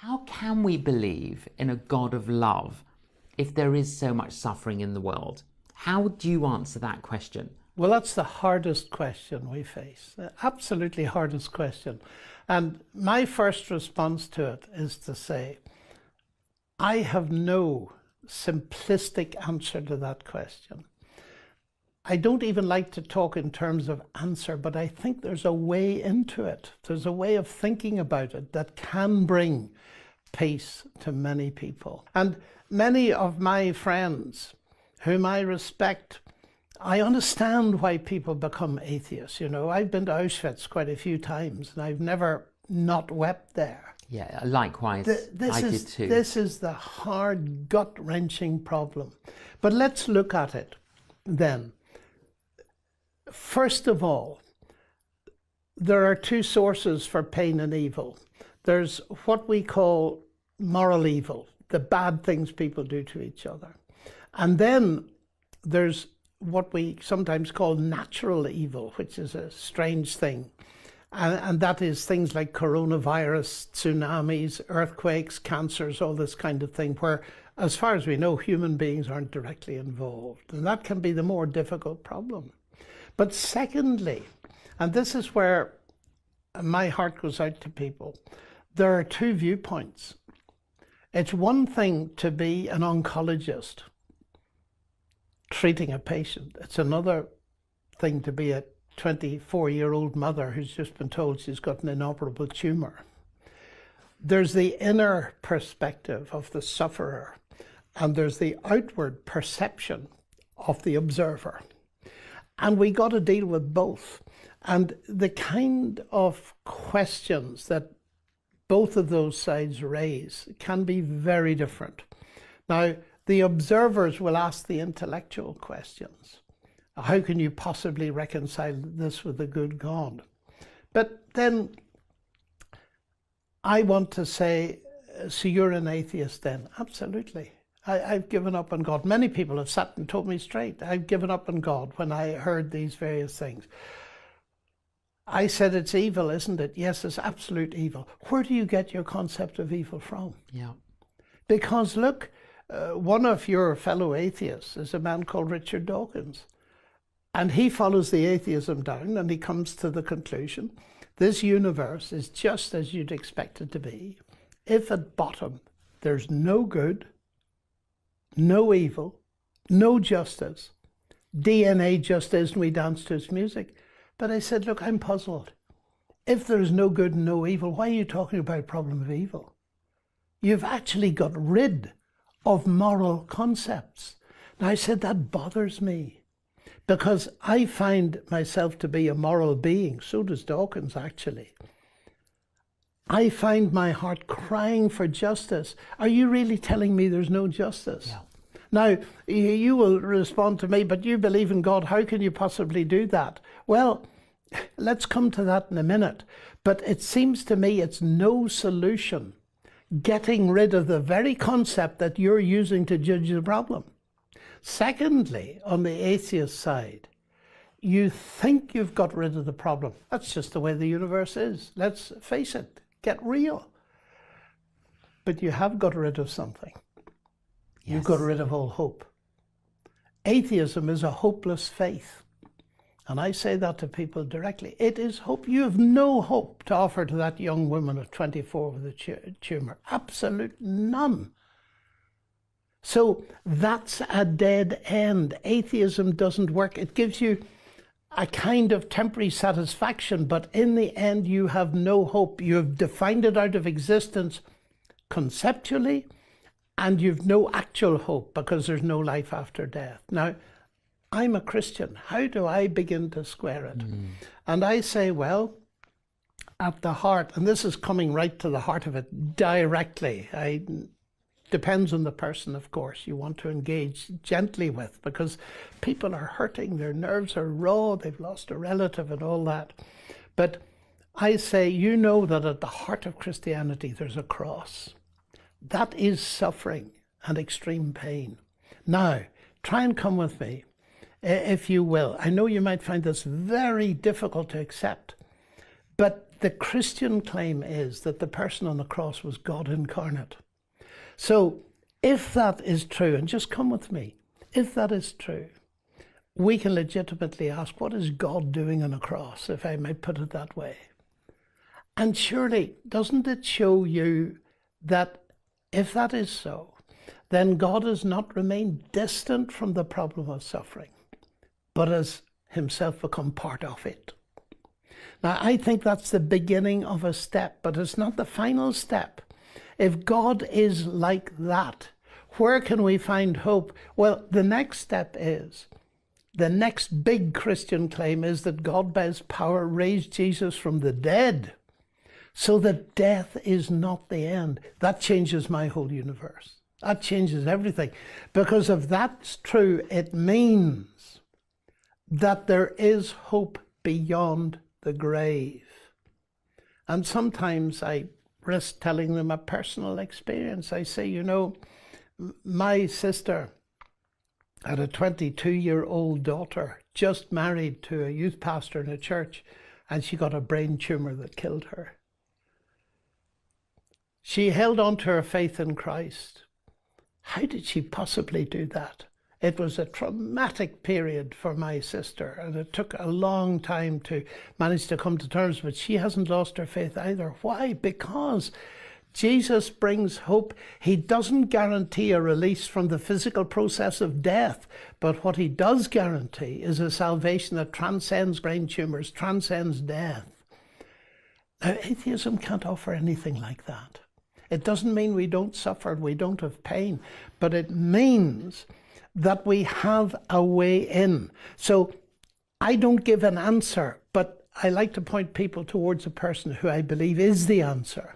How can we believe in a God of love if there is so much suffering in the world? How do you answer that question? Well, that's the hardest question we face, the absolutely hardest question. And my first response to it is to say, I have no simplistic answer to that question. I don't even like to talk in terms of answer, but I think there's a way into it. There's a way of thinking about it that can bring peace to many people. And many of my friends, whom I respect, I understand why people become atheists. You know, I've been to Auschwitz quite a few times and I've never not wept there. Yeah, likewise, I did too. This is the hard, gut-wrenching problem. But let's look at it then. First of all, there are two sources for pain and evil. There's what we call moral evil, the bad things people do to each other. And then there's what we sometimes call natural evil, which is a strange thing. And that is things like coronavirus, tsunamis, earthquakes, cancers, all this kind of thing, where, as far as we know, human beings aren't directly involved. And that can be the more difficult problem. But secondly, and this is where my heart goes out to people, there are two viewpoints. It's one thing to be an oncologist treating a patient. It's another thing to be a 24-year-old mother who's just been told she's got an inoperable tumor. There's the inner perspective of the sufferer, and there's the outward perception of the observer. And we got to deal with both. And the kind of questions that both of those sides raise can be very different. Now, the observers will ask the intellectual questions. How can you possibly reconcile this with a good God? But then I want to say, so you're an atheist then? Absolutely. I've given up on God. Many people have sat and told me straight, I've given up on God when I heard these various things. I said, it's evil, isn't it? Yes, it's absolute evil. Where do you get your concept of evil from? Yeah. Because look, one of your fellow atheists is a man called Richard Dawkins. And he follows the atheism down and he comes to the conclusion, this universe is just as you'd expect it to be. If at bottom there's no good, no evil, no justice, DNA just is and we dance to its music. But I said, look, I'm puzzled. If there's no good and no evil, why are you talking about a problem of evil? You've actually got rid of moral concepts. Now I said, that bothers me because I find myself to be a moral being. So does Dawkins, actually. I find my heart crying for justice. Are you really telling me there's no justice? Yeah. Now, you will respond to me, but you believe in God. How can you possibly do that? Well, let's come to that in a minute. But it seems to me it's no solution getting rid of the very concept that you're using to judge the problem. Secondly, on the atheist side, you think you've got rid of the problem. That's just the way the universe is. Let's face it, get real. But you have got rid of something. Yes. You've got rid of all hope. Atheism is a hopeless faith. And I say that to people directly. It is hope. You have no hope to offer to that young woman of 24 with a tumor. Absolute none. So that's a dead end. Atheism doesn't work. It gives you a kind of temporary satisfaction, but in the end you have no hope. You have defined it out of existence conceptually, and you've no actual hope because there's no life after death. Now, I'm a Christian. How do I begin to square it? And I say, well, at the heart, and this is coming right to the heart of it directly. Depends on the person, of course, you want to engage gently with, because people are hurting, their nerves are raw, they've lost a relative and all that. But I say, you know that at the heart of Christianity, there's a cross. That is suffering and extreme pain. Now, try and come with me, if you will. I know you might find this very difficult to accept, but the Christian claim is that the person on the cross was God incarnate. So if that is true, and just come with me, if that is true, we can legitimately ask, what is God doing on a cross, if I might put it that way? And surely, doesn't it show you that if that is so, then God has not remained distant from the problem of suffering, but has himself become part of it? Now, I think that's the beginning of a step, but it's not the final step. If God is like that, where can we find hope? Well, the next step is, the next big Christian claim is that God by his power raised Jesus from the dead, so that death is not the end. That changes my whole universe. That changes everything. Because if that's true, it means that there is hope beyond the grave. And sometimes I risk telling them a personal experience. I say, you know, my sister had a 22-year-old daughter, just married to a youth pastor in a church, and she got a brain tumor that killed her. She held on to her faith in Christ. How did she possibly do that? It was a traumatic period for my sister, and it took a long time to manage to come to terms, but she hasn't lost her faith either. Why? Because Jesus brings hope. He doesn't guarantee a release from the physical process of death, but what he does guarantee is a salvation that transcends brain tumors, transcends death. Now, atheism can't offer anything like that. It doesn't mean we don't suffer, we don't have pain, but it means that we have a way in. So I don't give an answer, but I like to point people towards a person who I believe is the answer.